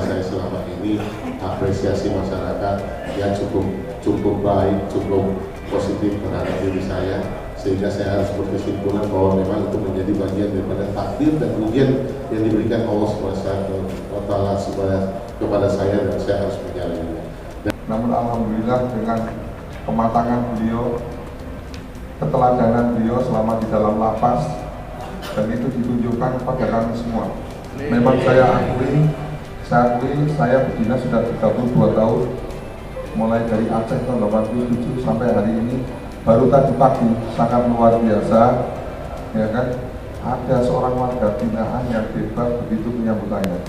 Saya selama ini apresiasi masyarakat yang cukup baik, cukup positif terhadap diri saya, sehingga saya harus berkesimpulan bahwa memang itu menjadi bagian daripada takdir dan ujian yang diberikan Allah SWT kepada saya, dan saya harus menjalannya. Namun alhamdulillah dengan kematangan beliau, keteladanan beliau selama di dalam lapas, dan itu ditunjukkan kepada kami semua. Memang saya akui saya berdinas sudah 32 tahun, mulai dari Aceh tahun 87 sampai hari ini. Baru tadi pagi sangat luar biasa, ya kan, ada seorang warga binaan yang hebat begitu menyambut saya.